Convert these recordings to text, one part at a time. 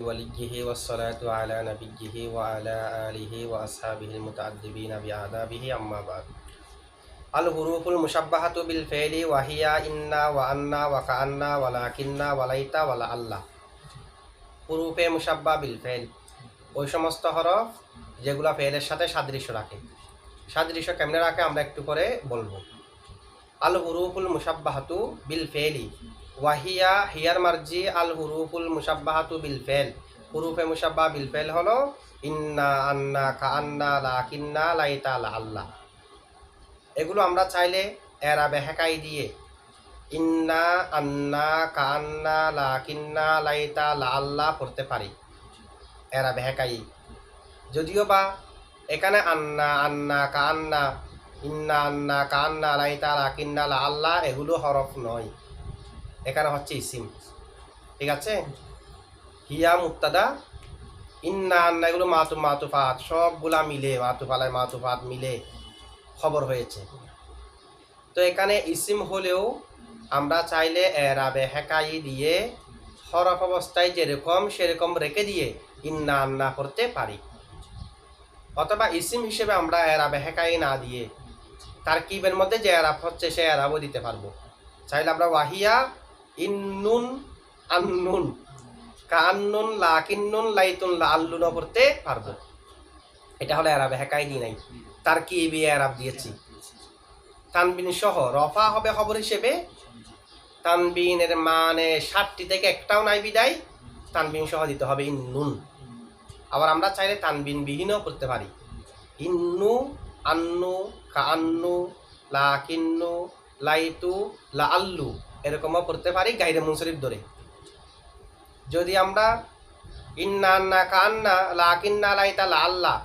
وليه والصلاة على نبيه وعلى آله وأصحابه المتعذبين بآدابه أما بعد الحروف المشبهة بالفعل وهي إنا وأنا وكأنا ولكننا وليت ولعل হুরুফে মুশাব্বাহ বিল ফেল ওই সমস্ত হরফ যেগুলো ফেলের সাথে সাদৃশ্য রাখে। সাদৃশ্য কেমনে রাখে আমরা একটু করে বলবো। আল হুরুফুল মুশাব্বাহাতু বিল ফেলি ওয়াহিয়া হিয়ার মার্জি আল হুরুফুল মুশাব্বাহাতু বিল ফেল। হুরুফে মুশাব্বাহ বিল ফেল হলো ইন্না, আন্না, কাআন্না, লাকিন্না, লাইতা, লাআল্লাহ। এগুলো আমরা চাইলে এরাবে হেকাই দিয়ে ইন্না, আন্না, কাআন্না, লাকিন্না, লাইতা, লাআল্লাহ পড়তে পারি এরাবে হেকাই। যদিও বা এখানে আন্না, আন্না, কাআন্না, ইন্না, আন্না, কাআন্না, লাইতা, লাকিন্না, লাআল্লাহ এগুলো হরফ নয়, এখানে হচ্ছে ইসিম। ঠিক আছে, হিয়া মুক্তাদা, ইন্না, আন্না এগুলো মাতুফাত সবগুলা মিলে মাতুফালায় মাতুফাত মিলে খবর হয়েছে। তো এখানে ইসিম হলেও আমরা চাইলে এরাবে হেকাই দিয়ে হরফ অবস্থায় যেরকম সেরকম রেখে দিয়ে ইন্না, আন্না করতে পারি। অথবা ইসিম হিসেবে আমরা এরাবে হেকাই না দিয়ে তারকিবের মধ্যে যে এরাব হচ্ছে সে এরাবও দিতে পারবো। চাইলে আমরা ওয়াহিয়া, ইন্নুন, আন্নুন, কান্নুন, লাকিন্নুন, লাইতুন, লাআল্লুনও পড়তে পারবো। এটা হলো এরাবে হেকাই দিই নাই, তারকিবি এরাব দিয়েছি। তানবিন সহ রফা হবে খবর হিসেবে। তানবিনের মানে 7টি থেকে একটাও নাই বিদায় তানবিন সহ দিতে হবে ইন্নুন। আবার আমরা চাইলে তানবিন বিহীনও করতে পারি। ইন্নু, আন্নু, কাআন্নু, লাকিন্নু, লাইতু, লাআল্লু এরকমও করতে পারি গায়রে মুনসরিফ ধরে। যদি আমরা ইন্না, আন্না, কাআন্না, লাকিন্না, লাইতা, লাআল্লাহ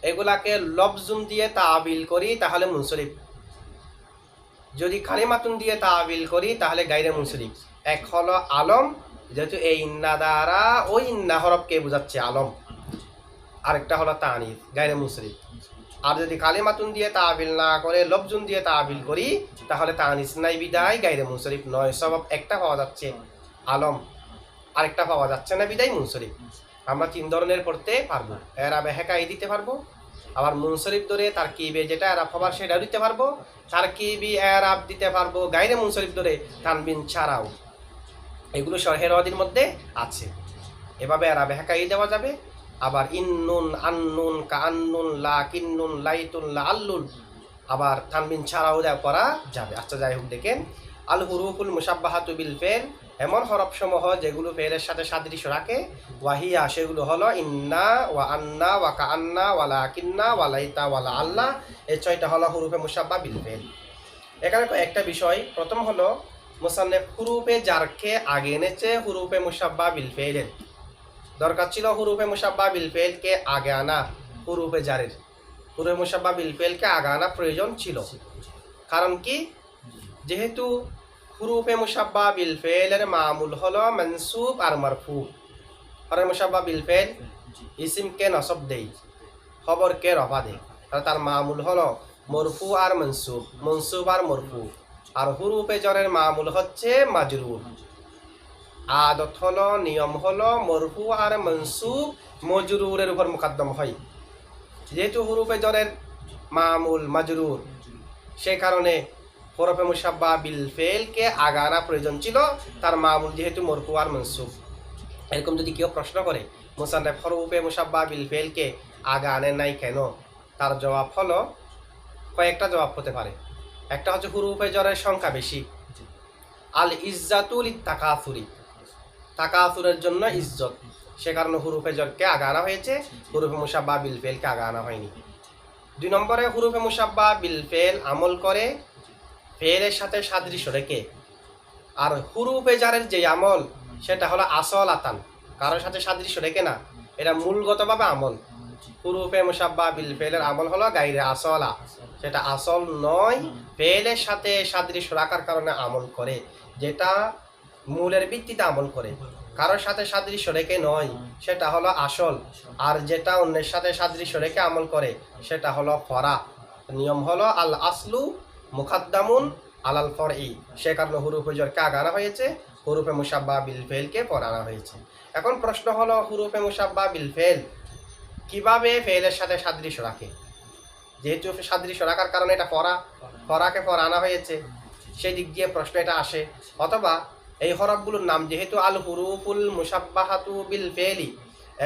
এগুলাকে লফজুম দিয়ে তাবিল করি তাহলে মুনসরিফ। যদি কালিমাতুন দিয়ে তাবিল করি তাহলে গায়রে মুনসরিফ। এক হলো আলম, যেহেতু এই ইন্না দ্বারা ওই ইন্না হরফকে বোঝাচ্ছে আলম। আরেকটা হলো তানিস, গায়রে মুনসরিফ। আর যদি কালিমাতুন দিয়ে তাবিল না করে লফজুন দিয়ে তাবিল করি তাহলে তানিস নাই বিদায় গায়রে মুনসরিফ নয়। সবাব একটা পাওয়া যাচ্ছে আলম, আরেকটা পাওয়া যাচ্ছে না বিদায় মুনসরিফ। আমরা 3 ধরনের পড়তে পারবো। এরাবে হেকাই দিতে পারবো, আবার মুনসরিফ ধরে তারকিবে যেটা এরাব হবার সেটাও দিতে পারবো, তারকিবি এরাব দিতে পারবো গায়রে মুনসরিফ ধরে তানবিন ছাড়াও। এগুলো শরহের ওয়াদির মধ্যে আছে। এভাবে এরাবে হেকাই দেওয়া যাবে। আবার ইন্নুন, আন্নুন, কাআন্নুন, লাকিন্নুন, লাইতুন, লাআল্লুন আবার তানবিন ছাড়াও দেওয়া করা যাবে। আচ্ছা যাই হোক, দেখেন আল হুরুফুল মুশাব্বাহাতু বিল ফেল এমন হরফ সমূহ যেগুলো ফেলের সাথে সাদৃশ্য রাখে। ওয়াহিয়া সেগুলো হলো ইন্না, ওয়া আন্না, ওয়া কাআন্না, ওয়া লাকিন্না, ওয়া লাইতা, ওয়া লাআল্লাহ। এই 6টা হলো হুরুফে মুশাব্বাহ বিল ফেল। এখানে একটা বিষয়, প্রথম হলো মুসান্নিফ হুরুফে জারকে আগে এনেছে হুরুফে মুশাব্বাহ বিল ফেলের। দরকার ছিল হুরুফে মুশাব্বাহ বিল ফেলকে আগে আনা, হুরুফে জারের হুরুফে মুশাব্বাহ বিল ফেলকে আগে আনা প্রয়োজন ছিল। কারণ কি, যেহেতু হুরুফে মুশাব্বাহ বিল ফেলের মামুল হলো মানসুব আর মারফু। হুরুফে মুশাব্বাহ বিল ফেল ইসিমকে নসব দেই, খবরকে রফা দেয়, তার মামুল হলো মরফু আর মনসুব, মনসুব আর মরফু। আর হুরুফে জরের মামুল হচ্ছে মাজরুর। আদত হলো, নিয়ম হলো মরফু আর মনসুব মজরুরের উপর মুকদ্দম হয়। যেহেতু হুরুফে জরের মামুল মাজরুর, সে কারণে হুরুফে মুশাব্বাহ বিল ফেলকে আগে আনা প্রয়োজন ছিল, তার মামুল যেহেতু মরফু আর মনসুব। এরকম যদি কেউ প্রশ্ন করে মুসান্নিফ হুরুফে মুশাব্বাহ বিল ফেলকে আগে আনেন নাই কেন, তার জবাব হলো কয়েকটা জবাব হতে পারে। একটা হচ্ছে হুরুফে জরের সংখ্যা বেশি। আল ইজ্জাতুল তাকাসুরি, তাকাসুরের জন্য ইজ্জত, সে কারণে হুরুফে জরকে আগে আনা হয়েছে, হুরুফে মুশাব্বাহ বিল ফেলকে আগে আনা হয়নি। 2 নম্বরে হুরুফে মুশাব্বাহ বিল ফেল আমল করে ফেলের সাথে সাদৃশ্য রেখে। আর হুরুফে জারের যে আমল সেটা হলো আসল আতান, কারোর সাথে সাদৃশ্য রেখে না, এটা মূলগতভাবে আমল। হুরুফে মুশাব্বাহ বিল ফেলের আমল হলো গায়রে আসলা, সেটা আসল নয়, ফেলের সাথে সাদৃশ্য রাখার কারণে আমল করে, যেটা মূলের ভিত্তিতে আমল করে, কারোর সাথে সাদৃশ্য রেখে নয়, সেটা হলো আসল। আর যেটা অন্যের সাথে সাদৃশ্য রেখে আমল করে সেটা হলো ফরা। নিয়ম হলো আল আসলু মুকাদ্দামুন আলাল ফরই, সে কারণে হুরুফে জরকে আগে আনা হয়েছে, হুরুফে মুশাব্বাহ বিল ফেলকে পরে আনা হয়েছে। এখন প্রশ্ন হলো হুরুফে মুসাব্বাহ বিল ফেল কিভাবে ফেলের সাথে সাদৃশ্য রাখে। যেহেতু সাদৃশ্য রাখার কারণে এটা ফরাকে আনা হয়েছে, সেই দিক দিয়ে প্রশ্ন এটা আসে। অথবা এই হরফগুলোর নাম যেহেতু আল হুরুফুল মুসাব্বাহাতু বিল ফেলি,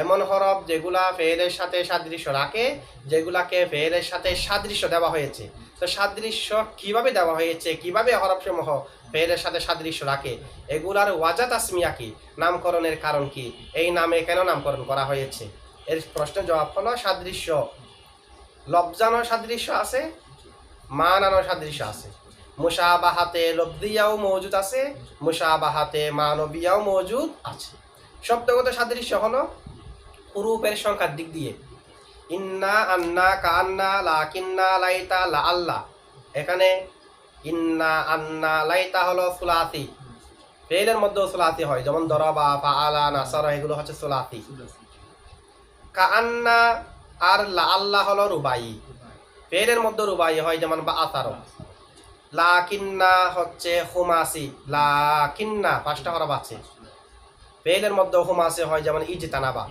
এমন হরফ যেগুলা ফেলের সাথে সাদৃশ্য রাখে, যেগুলাকে ফেলের সাথে সাদৃশ্য দেওয়া হয়েছে। তো সাদৃশ্য কিভাবে দেওয়া হয়েছে, কিভাবে হরফসমূহ ফেলের সাথে সাদৃশ্য রাখে, এগুলার ওয়াজা তাসমিয়া কি, নামকরণের কারণ কি, এই নামে কেন নামকরণ করা হয়েছে, এর প্রশ্নের জবাব হলো সাদৃশ্য লফজানো সাদৃশ্য আছে, মানানো সাদৃশ্য আছে। মুশাবাহাতে লফজিয়াও মওজুদ আছে, মুশাবাহাতে মানবিয়াও মওজুদ আছে। শব্দগত সাদৃশ্য হলো হুরুফের সংখ্যার দিক দিয়ে ইন্না, আন্না, কান্না, লাকিন্না, লাইতা, লা আল্লাহ। এখানে ইন্না, আন্না, লাইতা হলো সুলাসি, ফেলের মধ্যেও সুলাসি হয়, যেমন দরাবা, ফাআলা, নাসারা, এগুলো হচ্ছে সুলাসি। কান্না আর লা আল্লাহ হলো রুবাই, ফেলের মধ্যে রুবাই হয়, যেমন বা আসারো। লাকিন্না হচ্ছে খুমাসি, লাকিন্না 5টা হরফ আছে, ফেলের মধ্যে খুমাসি হয়, যেমন ইজতানাবা।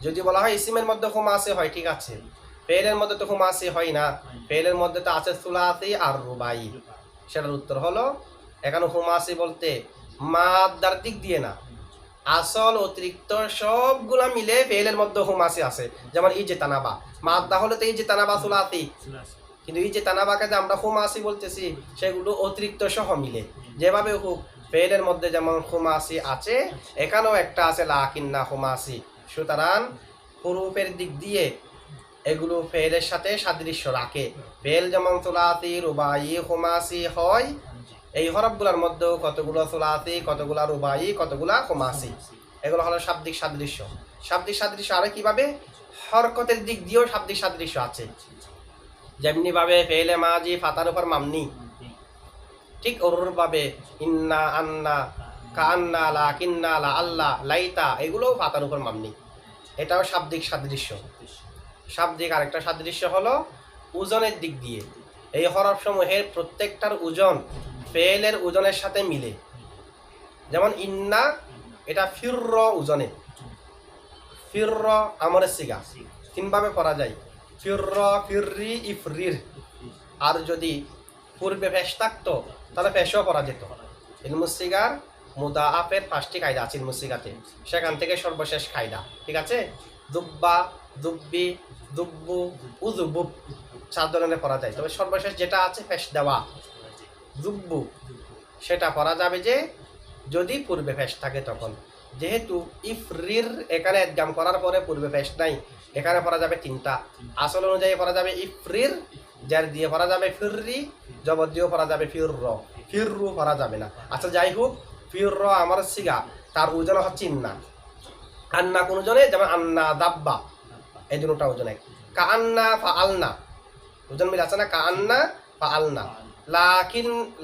যদি বলা হয় ইসিমের মধ্যে খুমাসি হয়, ঠিক আছে, ফেলের মধ্যে তো খুমাসি হয় না, ফেলের মধ্যে তো আছে সুলাসি আর রুবাই। সেটার উত্তর হলো এখানে খুমাসি বলতে মাদ্দার দিক দিয়ে না, আসল অতিরিক্ত সবগুলা মিলে ফেলের মধ্যে খুমাসি আছে। যেমন ইজতানাবা মাদ্দা হলে তো ইজতানাবা সুলাসি, কিন্তু ইজতানাবাকে যে আমরা খুমাসি বলতেছি সেগুলো অতিরিক্ত সহ মিলে। যেভাবে হোক ফেলের মধ্যে যেমন খুমাসি আছে, এখানেও একটা আছে লাকিন্না খুমাসি। সুতরাং হুরুফের দিক দিয়ে এগুলো ফেলের সাথে সাদৃশ্য রাখে। ফেল যেমন সুলাসি, রুবাই, খুমাসি হয়, এই হরফগুলোর মধ্যেও কতগুলো সুলাসি, কতগুলা রুবাই, কতগুলা খুমাসি, এগুলো হলো শাব্দিক সাদৃশ্য। শাব্দিক সাদৃশ্য আরো কিভাবে, হরকতের দিক দিয়েও শাব্দিক সাদৃশ্য আছে। যেমনি ভাবে ফেলে মাজি ফাতার উপর মামনি, ঠিক ওরভাবে ইন্না, আন্না, কান্না, লাকিন্না, লা আল্লাহ, লাইতা, এগুলোও ফাতার উপর মামনি। এটাও শাব্দিক সাদৃশ্য। শাব্দিক আরেকটা সাদৃশ্য হলো ওজনের দিক দিয়ে। এই হরফ সমূহের প্রত্যেকটার ওজন ফেলের ওজনের সাথে মিলে। যেমন ইন্না, এটা ফিরর ওজনে, ফিরর আমরের সিগা, 3 ভাবে পড়া যায়, ফিরর, ফিররি, ইফরির। আর যদি পূর্বে ফেশ থাকতো তাহলে ফেশও পড়া যেত। ইলমুসিগার মুদাআফের 5টি কায়দা আছে ইলমুসিগাতে, সেখান থেকে সর্বশেষ কায়দা, ঠিক আছে। দুব্বা, দুব্বি, দুব্বু, উজুবুব 4 ধরনের পড়া যায়, তবে সর্বশেষ যেটা আছে ফেশ দেওয়া দুব্বু, সেটা পড়া যাবে যে যদি পূর্বে ফেশ থাকে তখন। যেহেতু ইফরির এখানে একজাম করার পরে পূর্বে ফেশ নাই, এখানে পড়া যাবে 3টা। আসল অনুযায়ী পড়া যাবে ইফরির, যার দিয়ে পড়া যাবে ফিররি, জবর দিয়েও পড়া যাবে ফিরর, ফিররু পড়া যাবে না। আচ্ছা যাই হোক, ফিরর আমার সিগা, তার ওজন হচ্ছে ইন্না। আন্না কোন ওজনে, যেমন আন্না দাব্বা, এই দুটোটা ওজনে। কান্না ফাআলনা, ওজন মিল আছে না, কান্না ফাআলনা।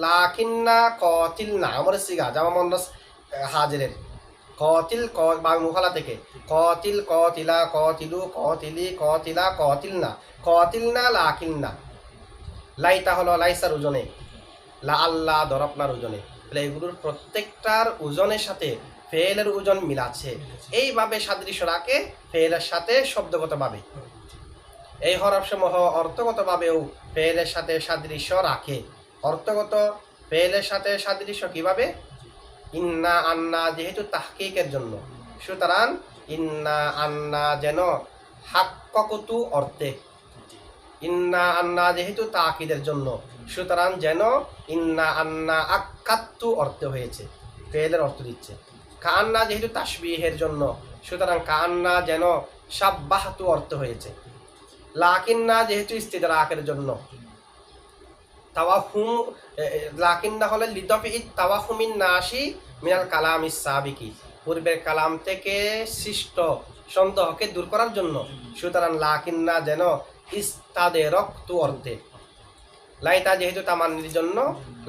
লাকিন্না কতিলনা আমার সিগা, যেমন মন্দাস হাজিরের কতিল, বা মুখালা থেকে কতিল, কতিলা, কতিলু, কতিলি, কতিলা, কতিলনা, কতিলনা, লাকিন্না। লাইতা হলো লাইসার ওজনে, লা আল্লাহ দরপনার ওজনে। তাহলে এগুলোর প্রত্যেকটার ওজনের সাথে ফেলের ওজন মিলাচ্ছে। এইভাবে সাদৃশ্য রাখে ফেলের সাথে শব্দগতভাবে। এই হরফসমূহ অর্থগতভাবেও ফেলের সাথে সাদৃশ্য রাখে। অর্থগত ফেলের সাথে সাদৃশ্য কিভাবে, ইন্না, আন্না যেহেতু তাহকিকের জন্য, সুতরাং ইন্না, আন্না যেন হাক্কাকুতু অর্থে, ইন্না, আন্না যেহেতু তাকিদের জন্য, সুতরাং যেন ইন্না, আন্না আক্কাত্তু অর্থে হয়েছে, ফেলের অর্থ দিচ্ছে। কান্না যেহেতু তাসবিহের জন্য, সুতরাং কান্না যেন সাব্বাহাতু অর্থ হয়েছে। লাকিন্না যেহেতু ইস্তিদরাকের জন্য, তাওয়াহুম, লাকিন্না হলে লিদফি তাওয়াহুমিন নাশি মিনাল কালামিস সাবিকি, পূর্বের কালাম থেকে সৃষ্ট সন্দেহকে দূর করার জন্য, সুতরাং লাকিন্না যেন ইস্তাদেরক্তু অর্থে। লাইতা যেহেতু তামান্নির জন্য,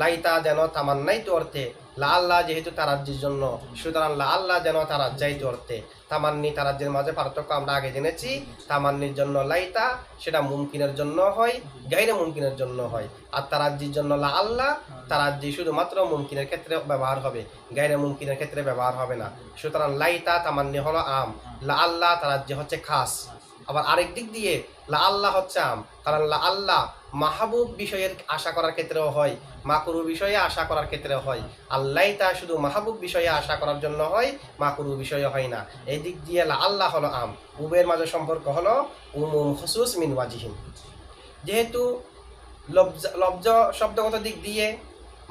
লাইতা যেন তামান্নাইতু অর্থে। লা আল্লাহ যেহেতু তারাজ্জির জন্য, সুতরাং লা আল্লাহ যেন তারাজ্জাইতু অর্থে তামান্নি তারাজ্জির মাঝে পার্থক্য আমরা আগে জেনেছি। তামান্নির জন্য লাইতা, সেটা মুমকিনের জন্য হয়, গাইরে মুমকিনের জন্য হয়। আর তারাজ্জির জন্য লা আল্লাহ, তারাজ্জি শুধুমাত্র মুমকিনের ক্ষেত্রে ব্যবহার হবে, গাইরে মুমকিনের ক্ষেত্রে ব্যবহার হবে না। সুতরাং লাইতা তামান্নি হলো আম, লা আল্লাহ তারাজ্জি হচ্ছে খাস। আবার আরেক দিক দিয়ে লা আল্লাহ হচ্ছে আম, কারণ লা আল্লাহ মাহবুব বিষয়ের আশা করার ক্ষেত্রেও হয়, মাকরু বিষয়ে আশা করার ক্ষেত্রেও হয়। আল্লাহ তা শুধু মাহবুব বিষয়ে আশা করার জন্য হয়, মাকরু বিষয়ে হয় না। এই দিক দিয়ে লা আল্লাহ হলো আম। উবের মাঝে সম্পর্ক হলো উমুম খুসুস মিন ওয়াজিহিন। যেহেতু লব্জ শব্দগত দিক দিয়ে,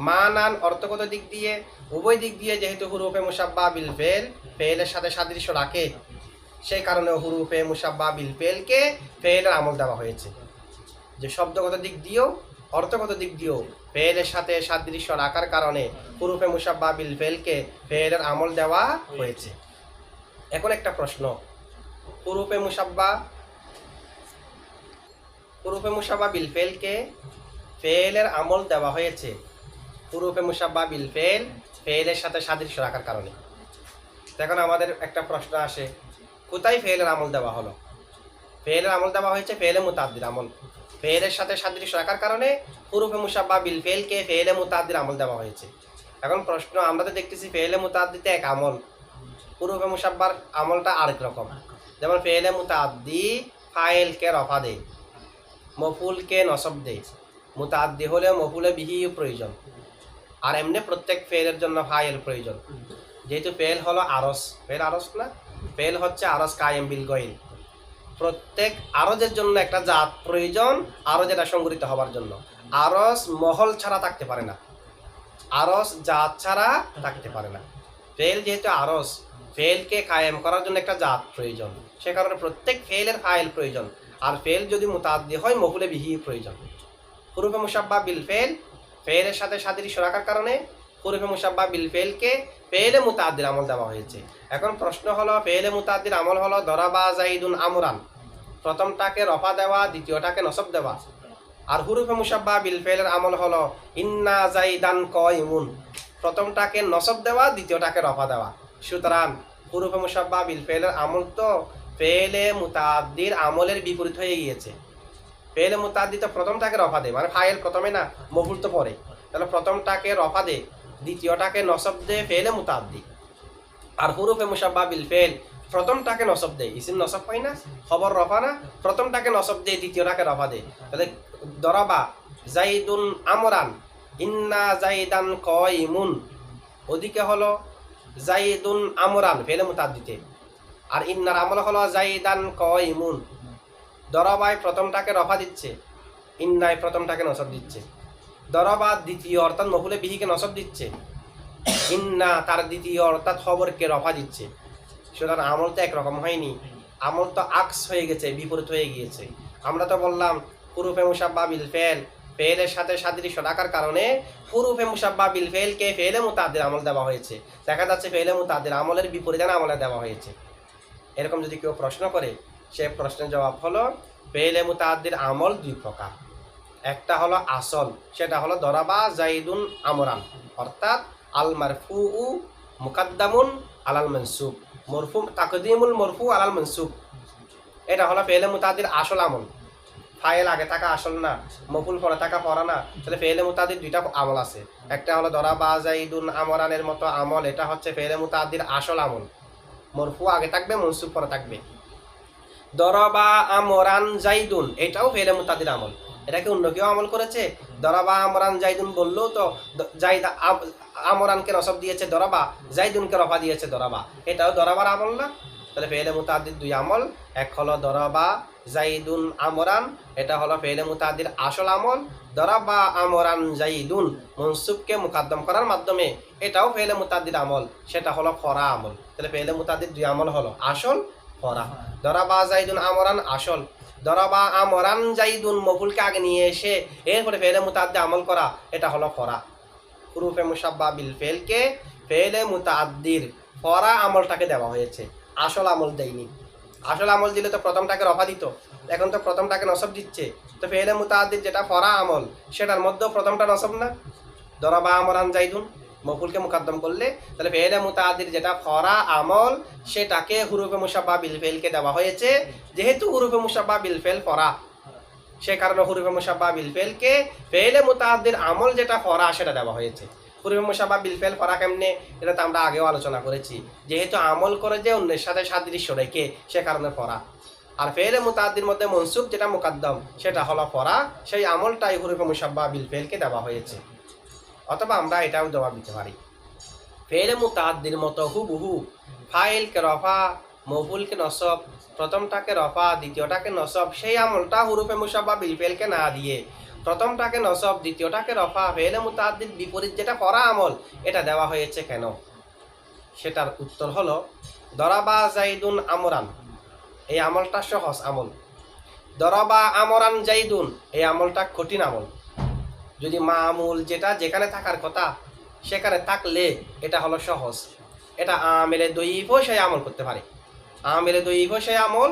মানান অর্থগত দিক দিয়ে, উভয় দিক দিয়ে যেহেতু হুরুফে মুসাব্বা বিল ফেল ফেলের সাথে সাদৃশ্য রাখে, সেই কারণে হুরুফে মুসাব্বা বিল ফেলকে ফেলের আমল দেওয়া হয়েছে। যে শব্দগত দিক দিয়েও অর্থগত দিক দিয়েও ফেলের সাথে সাদৃশ্য রাখার কারণে হুরুফে মুসাব্বা বিল ফেলকে ফেলের আমল দেওয়া হয়েছে। এখন একটা প্রশ্ন, হুরুফে মুসাব্বা বিল ফেলকে ফেলের আমল দেওয়া হয়েছে হুরুফে মুসাব্বা বিল ফেলের সাথে সাদৃশ্য রাখার কারণে। এখন আমাদের একটা প্রশ্ন আসে, কোথায় ফেলের আমল দেওয়া হলো? ফেলের আমল দেওয়া হয়েছে ফেলে মুতাদ্দির আমল, ফেলের সাথে সাদৃশ্য রাখার কারণে হুরুফে মুসাব্বা বিল ফেলকে ফেলে মুতাদ্দির আমল দেওয়া হয়েছে। এখন প্রশ্ন, আমরা তো দেখতেছি ফেলে মুতাদ্দিতে এক আমল, হুরুফে মুসাব্বার আমলটা আরেক রকম। যেমন ফেলে মুতাদ্দি ফাইলকে রফা দে, মফুলকে নসব দে, মুতাদ্দি হলে মফুলে বিহি প্রয়োজন, আর এমনি প্রত্যেক ফেলের জন্য ফাইল প্রয়োজন। যেহেতু ফেল হলো আরস, ফেল আরস না, ফেল হচ্ছে আরস কায়েম বিল গইল। প্রত্যেক আরজের জন্য একটা জাত প্রয়োজন, আরজ এটা সংগঠিত হবার জন্য। আরস মহল ছাড়া থাকতে পারে না, আরস জাত ছাড়া থাকতে পারে না। ফেল যেহেতু আরস, ফেলকে কায়েম করার জন্য একটা জাত প্রয়োজন, সে কারণে প্রত্যেক ফেলের ফাইল প্রয়োজন। আর ফেল যদি মুতাদ্দি হয় মফুলে বিহি প্রয়োজন। হুরুফে মুসাব্বা বিল ফেলের সাথে সাদৃশ্য রাখার কারণে হুরুফে মুসাব্বা বিল ফেলকে ফেলে মুতাদ্দির আমল দেওয়া হয়েছে। এখন প্রশ্ন হলো, ফেলে মুতাদ্দির আমল হলো দরাবা জাইদুন আমরান, প্রথমটাকে রফা দেওয়া, দ্বিতীয়টাকে নসব দেওয়া। আর হুরুফে মুসাব্বা বিল ফেলের আমল হলো ইন্না জাইদান কাইমুন, প্রথমটাকে নসব দেওয়া, দ্বিতীয়টাকে রফা দেওয়া। সুতরাং হুরুফে মুসাব্বা বিল ফেলের আমল তো ফেলে মুতাদ্দির আমলের বিপরীত হয়ে গিয়েছে। ফেলে মুতাদ্দি তো প্রথমটাকে রফা দে, মানে ফাইল প্রথমে না, মফুল তো পরে, তাহলে প্রথমটাকে রফা দে, দ্বিতীয়টাকে নসব দে, ফেলে মুতাদ্দি। আর হুরুফে মুসাব্বা বিল ফেল প্রথমটাকে নসব দে, ইসিম নসব হয় না, খবর রফা না, প্রথমটাকে নসব দে, দ্বিতীয়টাকে রফা দে। তাহলে দরাবা জাইদুন আমরান, ইন্না জাইদান কাইমুন, ওদিকে হলো জাইদুন আমরান ফেলে মুতাদ্দিতে, আর ইন্নার আমল হলো জাইদান কাইমুন। দরাবায় প্রথমটাকে রফা দিচ্ছে, ইন্নায় প্রথমটাকে নসব দিচ্ছে। দরাবা দ্বিতীয় অর্থাৎ মফুলে বিহিকে নসব দিচ্ছে, ইন্না তার দ্বিতীয় অর্থাৎ খবরকে রফা দিচ্ছে। সুতরাং আমল তো একরকম হয়নি, আমল তো আকস হয়ে গেছে, বিপরীত হয়ে গিয়েছে। আমরা তো বললাম হুরুফে মুসাব্বা বিল ফেলের সাথে সাদৃশ্য রাখার কারণে হুরুফে মুসাব্বা বিল ফেলকে ফেলে মুতাদ্দির আমল দেওয়া হয়েছে। দেখা যাচ্ছে ফেলে মুতাদ্দির আমলের বিপরীতে আমলে দেওয়া হয়েছে। এরকম যদি কেউ প্রশ্ন করে, সে প্রশ্নের জবাব হলো ফেলে মুতাদ্দির আমল দুই প্রকার। একটা হলো আসল, সেটা হলো দরাবা জাইদুন আমরান, অর্থাৎ আল মারফুউ মুকাদ্দামুন আলাল মানসুব, মরফু তাকদিমুল মরফু আলাল মানসুব। এটা হলো ফেলে মুতাদ্দির আসল আমল। ফাইল আগে থাকা আসল না, মফুল পরে থাকা পড়া না। তাহলে ফেলে মুতাদ্দির দুইটা আমল আছে। একটা হলো দরাবা জাইদুন আমরানের মতো আমল, এটা হচ্ছে ফেলে মুতাদ্দির আসল আমল, মরফু আগে থাকবে, মনসুব পরে থাকবে। দরাবা আমরান জাইদুন, এটাও ফেলে মুতাদ্দির আমল। এটাকে অন্য কেউ আমল করেছে? দরাবা আমরান জাইদুন বললেও তো জাইদা আমরানকে নসব দিয়েছে দরাবা, জাইদুনকে রফা দিয়েছে দরাবা, এটাও দরাবার আমল না? তাহলে ফেলে মুতাদ্দির দুই আমল, এক হলো দরাবা জাইদুন আমরান, এটা হলো ফেলে মুতাদ্দির আসল আমল। দরাবা আমরান জাইদুন মনসুবকে মুকাদ্দম করার মাধ্যমে এটাও ফেলে মুতাদ্দির আমল, সেটা হলো ফরা আমল। তাহলে ফেলে মুতাদ্দির দুই আমল হলো আসল, ফরা। দরাবা জাইদুন আমরান আসল, দরাবা আমরান জাইদুন মফুলকে আগে নিয়ে এসে এরপরে ফেলে মুতাদ্দি আমল করা, এটা হলো ফরা। হুরুফে মুসাব্বা বিল ফেলকে ফেলে মুতাদ্দির ফরা আমলটাকে দেওয়া হয়েছে, আসল আমল দেয়নি। আসল আমল দিলে তো প্রথমটাকে রফা দিত, এখন তো প্রথমটাকে নসব দিচ্ছে। তো ফেলে মুতাদ্দির যেটা ফরা আমল, সেটার মধ্যেও প্রথমটা নসব না, দরাবা আমরান জাইদুন। মফুলকে মুকাদ্দম করলে তাহলে ফেলে মুতাআদ্দির যেটা ফরা আমল সেটাকে হুরুফে মুশাব্বাহ বিল ফেলকে দেওয়া হয়েছে। যেহেতু হুরুফে মুশাব্বাহ বিল ফেল ফরা, সে কারণে হুরুফে মুশাব্বাহ বিল ফেলকে ফেলে মুতাআদ্দির আমল যেটা ফরা সেটা দেওয়া হয়েছে। হুরুফে মুশাব্বাহ বিল ফেল ফরা কেমনে, এটা তো আমরা আগেও আলোচনা করেছি। যেহেতু আমল করে যে অন্যের সাথে সাদৃশ্য রেখে, সে কারণে ফরা। আর ফেলে মুতাআদ্দির মধ্যে মনসুব যেটা মুকাদ্দম সেটা হলো ফরা, সেই আমলটাই হুরুফে মুশাব্বাহ বিল ফেলকে দেওয়া হয়েছে। অথবা আমরা এটাও জবাব দিতে পারি, ফেলে মুতাআদ্দির মতো হুবহু ফাইলকে রফা, মফুলকে নসব, প্রথমটাকে রফা দ্বিতীয়টাকে নসব, সেই আমলটা হুরুফে মুশাব্বাহ বিল ফেলকে না দিয়ে প্রথমটাকে নসব দ্বিতীয়টাকে রফা, ফেলে মুতাআদ্দির বিপরীত যেটা ফরা আমল এটা দেওয়া হয়েছে কেন? সেটার উত্তর হলো, দরাবা জাইদুন আমরান, এই আমলটা সহজ আমল। দরাবা আমরান জাইদুন, এই আমলটা কঠিন আমল। যদি মামুল যেটা যেখানে থাকার কথা সেখানে থাকলে এটা হলো সহজ। এটা আমেলে দইফও সেই আমল করতে পারে। আমেলে দইফও সেই আমল,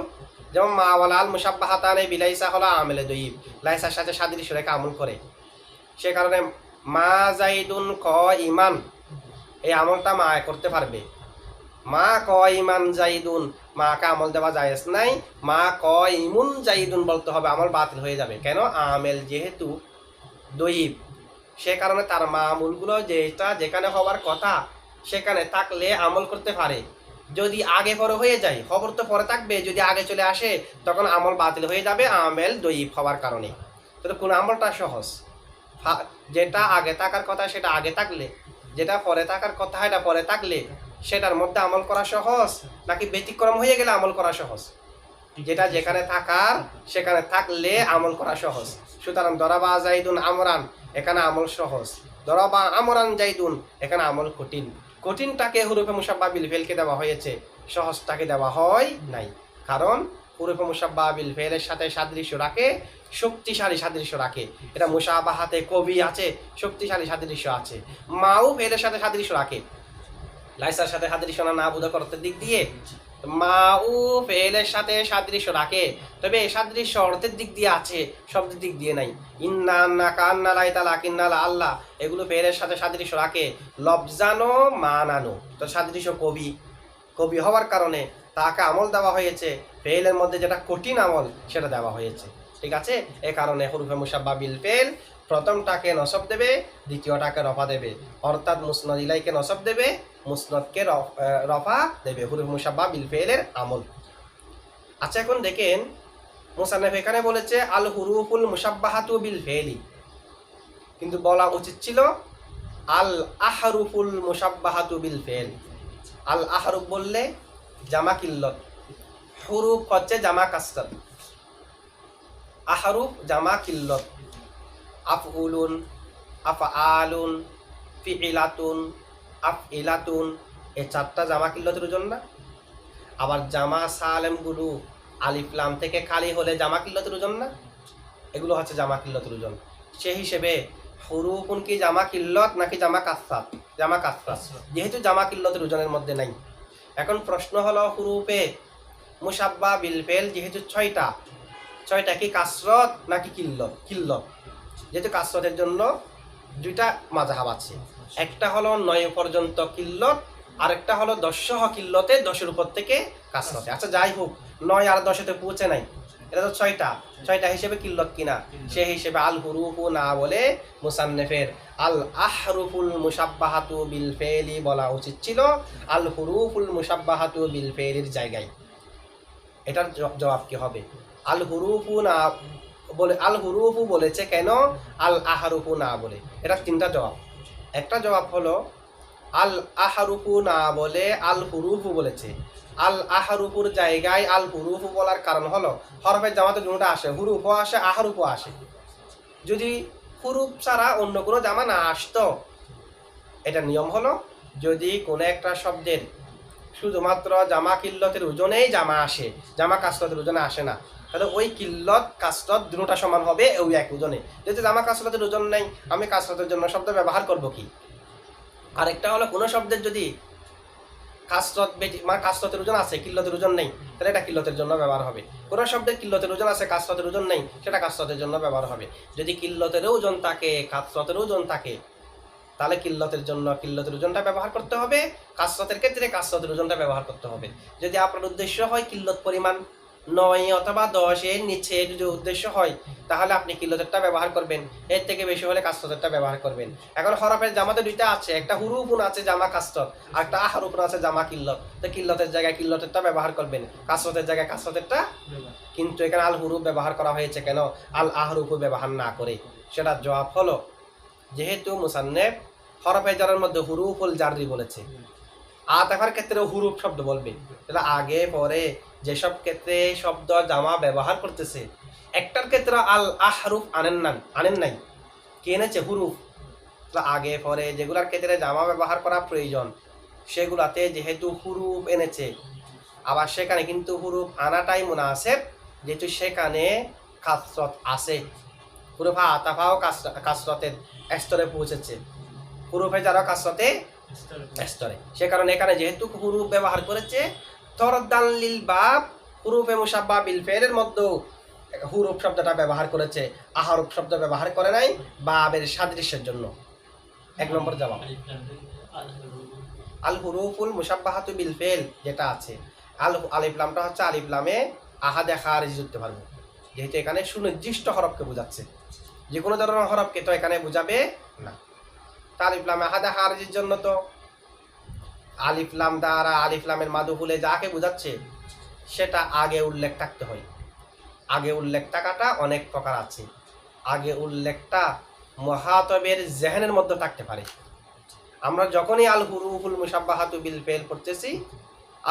যেমন মা ওয়ালাল মুশাব্বাহাতানে বিলাইসা হলো আমেলে দইফ, লাইসার সাথে সাদৃশ্য রেখা আমল করে। সে কারণে মা জাইদুন ক ইমান, এই আমলটা মা করতে পারবে। মা ক ইমান জাইদুন, মাকে আমল দেওয়া জায়েজ নাই, মা ক ইমুন জাইদুন বলতে হবে, আমল বাতিল হয়ে যাবে। কেন? আমেল যেহেতু দইব, সে কারণে তার মামুলগুলো যেটা যেখানে হওয়ার কথা সেখানে থাকলে আমল করতে পারে। যদি আগে পরে হয়ে যায়, খবর তো পরে থাকবে, যদি আগে চলে আসে তখন আমল বাতিল হয়ে যাবে আমেল দইব হওয়ার কারণে। তাহলে কোন আমলটা সহজ? যেটা আগে থাকার কথা সেটা আগে থাকলে, যেটা পরে থাকার কথা এটা পরে থাকলে, সেটার মধ্যে আমল করা সহজ, নাকি ব্যতিক্রম হয়ে গেলে আমল করা সহজ? যেটা যেখানে থাকার সেখানে থাকলে আমল করা সহজ। সুতরাং দরাবা জাইদুন আমরান, এখানে আমল সহজ। দরাবা আমরান জাইদুন, এখানে আমল কঠিন। কঠিনটাকে হুরুফে মুশাব্বাহ বিল ফেলকে দেওয়া হয়েছে, সহজটাকে দেওয়া হয় নাই। কারণ হুরুফে মুশাব্বাহ বিল ফেলের সাথে সাদৃশ্য রাখে, শক্তিশালী সাদৃশ্য রাখে। এটা মুশাবাহাতে কবি আছে, শক্তিশালী সাদৃশ্য আছে। মাও ফেলের সাথে সাদৃশ্য রাখে, লাইসার সাথে সাদৃশ্য না বোধ করতে দিক দিয়ে মাউ ফেলের সাথে সাদৃশ্য রাখে, তবে এই সাদৃশ্য অর্থের দিক দিয়ে আছে, শব্দের দিক দিয়ে নাই। ইন্না আন্না কান্না লাইতা লাকিন্না লা আল্লাহ, এগুলো ফেলের সাথে সাদৃশ্য রাখে, লবজানো মানানো। তো সাদৃশ্য কবি হওয়ার কারণে তাকে আমল দেওয়া হয়েছে, ফেলের মধ্যে যেটা কঠিন আমল সেটা দেওয়া হয়েছে। ঠিক আছে, এ কারণে হুরুফে মুশাব্বাহ বিল ফেল প্রথমটাকে নসব দেবে, দ্বিতীয়টাকে রফা দেবে। অর্থাৎ মুসনাদ ইলাইকে নসব দেবে, মুসনাদকে রফা দেবে, হুরুফে মুশাব্বাহ বিল ফেলের আমল। আচ্ছা, এখন দেখেন মুসান্নিফ এখানে বলেছে আল হুরুফুল মুশাব্বাহাতু বিল ফেলি, কিন্তু বলা উচিত ছিল আল আহরুফুল মুশাব্বাহাতু বিল ফেল। আল আহরুফ বললে জামা কিল্লত, হুরুফ হচ্ছে জামা কাসরাত, আহরুফ জামা কিল্লত। আফউলুন, আফআলুন, ফিইলাতুন, আফইলাতুন, এই চারটা জামা কিল্লতের ওজন না? আবার জামা সালেমগুলো আলিফ লাম থেকে খালি হলে জামা কিল্লতের ওজন না? এগুলো হচ্ছে জামা কিল্লতের ওজন। সেই হিসেবে হুরুফুন কি জামা কিল্লত নাকি জামা কাসরাত? জামা কাসরাত, যেহেতু জামা কিল্লতের ওজনের মধ্যে নাই। এখন প্রশ্ন হলো, হুরুফে মুশাব্বাহ বিল ফেল যেহেতু ছয়টা কি কাসরত নাকি কিল্লত? কিল্লত। যেহেতু কাসরতের জন্য দুইটা মাযহাব আছে, একটা হলো 9 পর্যন্ত কিল্লত, আরেকটা হলো 10 সহ কিল্লতে, 10-এর উপর থেকে কাসরতে। আচ্ছা যাই হোক, 9 আর 10-এতে পৌঁছে নাই, এটা তো ছয়টা হিসেবে কিল্লত কিনা? সেই হিসেবে আল হুরুফু না বলে মুসান্নিফের আল আহরুফুল মুশাব্বাহাতু বিল ফেলি বলা উচিত ছিল আল হুরুফুল মুশাব্বাহাতু বিল ফেলির জায়গায়। এটার জবাব কি হবে? আল হুরুফু না বলে, আল হুরুফু বলেছে কেন, আল আহরুফু না বলে? এটা তিনটা জবাব। একটা জবাব হলো আল আহরুফু না বলে আল হুরুফু বলেছে। আল আহরুফুর জায়গায় আল হুরুফু বলার কারণ হলো হরফের জামাতে দুটোটা আসে, হুরুফও আসে আহরুফও আসে। যদি হুরুফ ছাড়া অন্য কোনো জামা না আসতো, এটা নিয়ম হলো যদি কোনো একটা শব্দের শুধুমাত্র জামা কিল্লতের ওজনেই জামা আসে, জামা কাসরতের ওজনে আসে না, তাহলে ওই কিল্লত কাসরত দুটোটা সমান হবে ওই এক ওজনে। যেহেতু জামা কাসরতের ওজন নেই, আমি কাসরতের জন্য শব্দ ব্যবহার করব কি? আরেকটা হলো কোনো শব্দের যদি কাসরত মানে কাসরতের ওজন আছে, কিল্লতের ওজন নেই, তাহলে এটা কিল্লতের জন্য ব্যবহার হবে। কোনো শব্দের কিল্লতের ওজন আছে, কাসরতের ওজন নেই, সেটা কাসরতের জন্য ব্যবহার হবে। যদি কিল্লতের ওজন থাকে, কাসরতের ওজন থাকে, তাহলে কিল্লতের জন্য কিল্লতের ওজনটা ব্যবহার করতে হবে, কাসরতের ক্ষেত্রে কাসরতের ওজনটা ব্যবহার করতে হবে। যদি আপনার উদ্দেশ্য হয় কিল্লত পরিমাণ 9 অথবা 10 এর নিচে যদি উদ্দেশ্য হয়, তাহলে আপনি কিল্লতেরটা ব্যবহার করবেন, এর থেকে বেশি হলে কাসরতেরটা ব্যবহার করবেন। এখন হরফের জামাতে দুইটা আছে, একটা হুরুফুন আছে জামা কাসরত, আর একটা আহরুফুন আছে জামা কিল্লত। তো কিল্লতের জায়গায় কিল্লতেরটা ব্যবহার করবেন, কাসরতের জায়গায় কাসরতেরটা। কিন্তু এখানে আল হুরুফ ব্যবহার করা হয়েছে কেন, আল আহরুফ ব্যবহার না করে? সেটার জবাব হলো, যেহেতু মুসান্নেফ হরফে জারের মধ্যে হুরুফুল জাররি বলেছে, আতাফার ক্ষেত্রে হুরুফ শব্দ বলবে, তাহলে আগে পরে যেসব ক্ষেত্রে শব্দ জামা ব্যবহার করতেছে, একটার ক্ষেত্রে আল আহরুফ আনেন নাই, কি এনেছে? হুরুফ। তাহলে আগে পরে যেগুলার ক্ষেত্রে জামা ব্যবহার করা প্রয়োজন, সেগুলাতে যেহেতু হুরুফ এনেছে, আবার সেখানে কিন্তু হুরুফ আনাটাই মুনাসেব, যেহেতু সেখানে কাসরত আছে। হুরুফা আতাফাও কাসরতের স্তরে পৌঁছেছে, হুরুফে যারা কাসরতে স্তরে, সে কারণে এখানে যেহেতু হুরুফ ব্যবহার করেছে, তরদান লিল বাব, হুরুফে মুসাব্বা বিল ফেলের মধ্যেও হুরুফ শব্দটা ব্যবহার করেছে, আহরুফ শব্দ ব্যবহার করে নাই বাবের সাদৃশ্যের জন্য। 1 নম্বর জবাব। আল হুরুফুল মুসাব্বাহাতু বিল ফেল যেটা আছে, আলিফ লামটা হচ্ছে আলিফ লামে আহাদে খারিজি ধরতে পারবে, যেহেতু এখানে সুনির্দিষ্ট হরফকে বোঝাচ্ছে, যে কোনো ধরনের হরফকে তো এখানে বোঝাবে না। আলিফ লাম আহাদে খারিজির জন্য তো আলিফ লাম দ্বারা আলিফ লামের মাদুহুলে যাকে বোঝাচ্ছে সেটা আগে উল্লেখ থাকতে হয়। আগে উল্লেখ থাকাটা অনেক প্রকার আছে। আগে উল্লেখটা মুখাতাবের জেহনের মধ্যে থাকতে পারে। আমরা যখনই আল হুরুফুল মুসাব্বাহাতু বিল ফেল পড়তেছি,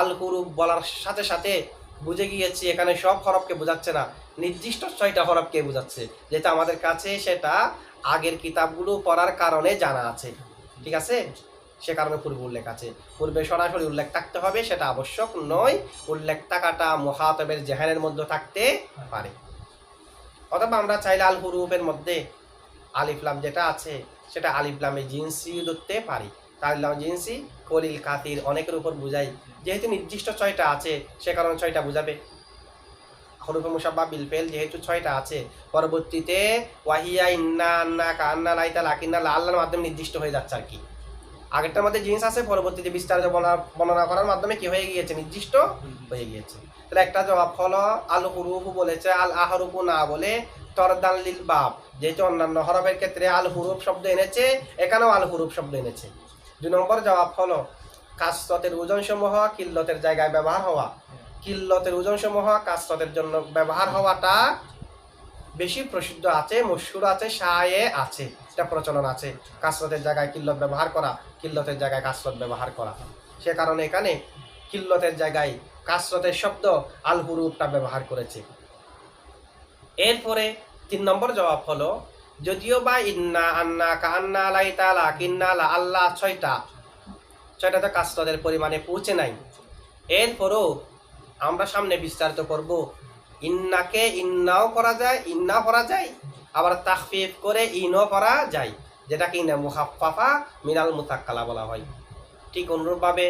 আল হুরুফ বলার সাথে সাথে বুঝে গিয়েছি এখানে সব হরফকে বোঝাচ্ছে না, নির্দিষ্ট 6টা হরফকে বোঝাচ্ছে, যেটা আমাদের কাছে সেটা আগের কিতাবগুলো পড়ার কারণে জানা আছে। ঠিক আছে, সে কারণে পূর্বে উল্লেখ আছে। পূর্বে সরাসরি উল্লেখ থাকতে হবে সেটা আবশ্যক নয়, উল্লেখ থাকাটা মুখাতাবের জেহনের মধ্যে থাকতে পারে। অথবা আমরা চাইলে আল হুরুফের মধ্যে আলিফ লাম যেটা আছে সেটা আলিফ লামে জিনসি ধরতে পারি। আলিফ লাম জিনসি কলিল কাতির অনেকের উপর বুঝাই, যেহেতু নির্দিষ্ট 6টা আছে সে কারণে 6টা বুঝাবে। হরফে মুসাব্বা বিল ফেল যেহেতু 6টা আছে, পরবর্তীতে ওয়াহিয়া ইন্না আন্না কান্না লাইতা লাকিন্না লা আল্লাহর মাধ্যমে নির্দিষ্ট হয়ে যাচ্ছে আর কি। আগেরটার মধ্যে জিনিস আছে, পরবর্তীতে বিস্তারিত বর্ণনা করার মাধ্যমে কি হয়ে গিয়েছে, নির্দিষ্ট হয়ে গিয়েছে। তাহলে একটা জবাব হলো আল হুরুফু বলেছে, আল আহরুফু না বলে তরদান লিল বাব, যেহেতু অন্যান্য হরফের ক্ষেত্রে আল হুরুফ শব্দ এনেছে, এখানেও আল হুরুফ শব্দ এনেছে। 2 নম্বর জবাব হলো কাসরতের ওজন সমূহ কিল্লতের জায়গায় ব্যবহার হওয়া, কিল্লতের ওজন সমূহ কাসরতের জন্য ব্যবহার হওয়াটা বেশি প্রসিদ্ধ আছে, মশহুর আছে, শায়ে আছে, এটা প্রচলন আছে। কাসরতের জায়গায় কিল্লত ব্যবহার করা, কিল্লতের জায়গায় কাসরত ব্যবহার করা, সে কারণে এখানে কিল্লতের জায়গায় কাসরতের শব্দ আল হুরুফটা ব্যবহার করেছে। এরপরে 3 নম্বর জবাব হলো, যদিও বা ইন্না আন্না কান্না লাইতা লাকিন্না লা আল্লাহ 6টাতে কাসরতের পরিমাণে পৌঁছে নাই, এরপরও আমরা সামনে বিস্তারিত করব। ইন্নাকে ইন্নাও করা যায়, ইন্না করা যায়, আবার তাখফিফ করে ইনও করা যায়, যেটাকে ইন্না মুখাফফাফা মিনাল মুতাক্কালা বলা হয়। ঠিক অনুরূপভাবে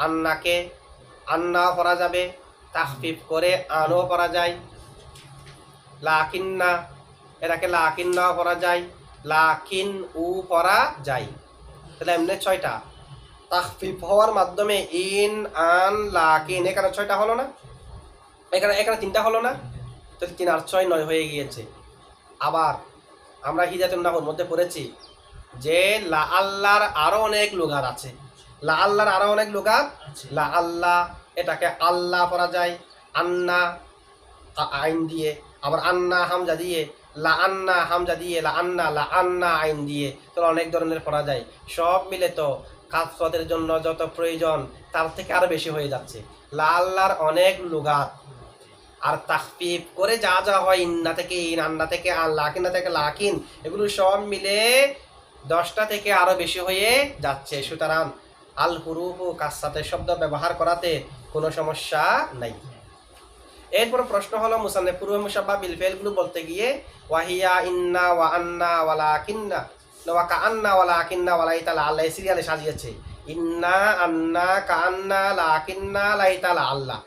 আন্নাকে আন্নাও করা যাবে, তাখফিফ করে আনও করা যায়। লাকিন্না এটাকে লাকিন্নাও করা যায়, লাকিন উ করা যায়। তাহলে এমনি 6টা তাখফিফ হওয়ার মাধ্যমে ইন আন লাকিন, এখানে 6টা হলো না, এখানে 3টা হলো না, তাহলে 3 আর 6 9 হয়ে গিয়েছে। আবার আমরা হিদায়াতুন নাহর মধ্যে পড়েছি যে লা আল্লাহর আরো অনেক লুগাত আছে, লা আল্লাহর আরো অনেক লুগাত। লা আল্লাহ এটাকে আল্লাহ পড়া যায় আন্না আইন দিয়ে, আবার আন্না হামজা দিয়ে, লা আন্না হামজা দিয়ে, লা আন্না আইন দিয়ে, তাহলে অনেক ধরনের পড়া যায়। সব মিলে তো কাসরতের জন্য যত প্রয়োজন তার থেকে আরো বেশি হয়ে যাচ্ছে। লা আল্লাহর অনেক লুগাত, আর তাখফিফ করে যা যা হয় ইন্না থেকে ইন, আন্না থেকে আন, লাকিন্না থেকে লাকিন, এগুলো সব মিলে 10টা থেকে আরো বেশি হয়ে যাচ্ছে। সুতরাং আল হুরুফু কাসরাতের শব্দ ব্যবহার করাতে কোনো সমস্যা নাই। এরপর প্রশ্ন হলো মুসান্নিফ পূর্বে মুসাব্বা বিল ফেলগুলো বলতে গিয়ে ওয়াহিয়া ইন্না ওয়া আন্না ওয়া লাকিন্না ওয়া কাআন্না ওয়া লাকিন্না ওয়া লাইতালা আল্লাহ সিরিয়ালে সাজিয়েছে ইন্না আন্না কাআন্না লাকিন্না লাইতালা আল্লাহ।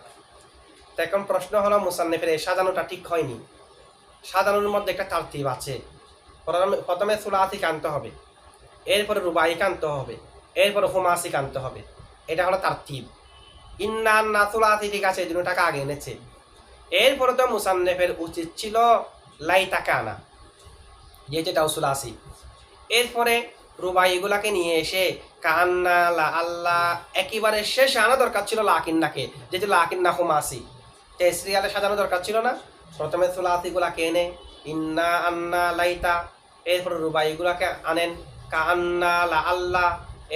তো এখন প্রশ্ন হলো মুসান্নিফের এই সাজানোটা ঠিক হয়নি, সাজানোর মধ্যে একটা তারতিব আছে। প্রথমে সুলাসিকে আনতে হবে, এরপরে রুবাইকে আনতে হবে, এরপরে হুমাসিকে আনতে হবে। এটা হলো তারতিব। ইন্না আন্না সুলাসি, ঠিক আছে, এই দুটাকে আগে এনেছে। এরপরে তো মুসান্নেফের উচিত ছিল লাইতাকে আনা, যেহেতু এটাও সুলাসি। এরপরে রুবাইগুলাকে নিয়ে এসে কান্না লা আল্লাহ একেবারে শেষে আনা দরকার ছিল লাকিন্নাকে, যেহেতু লাকিন্না হুমাসি, তেসরিয়ালে সাজানো দরকার ছিল না। প্রথমে সুলাসিগুলাকে এনে ইন্না আন্না লাইতা, এরপরে রুবাইগুলাকে আনেন কান্না লা আল্লাহ,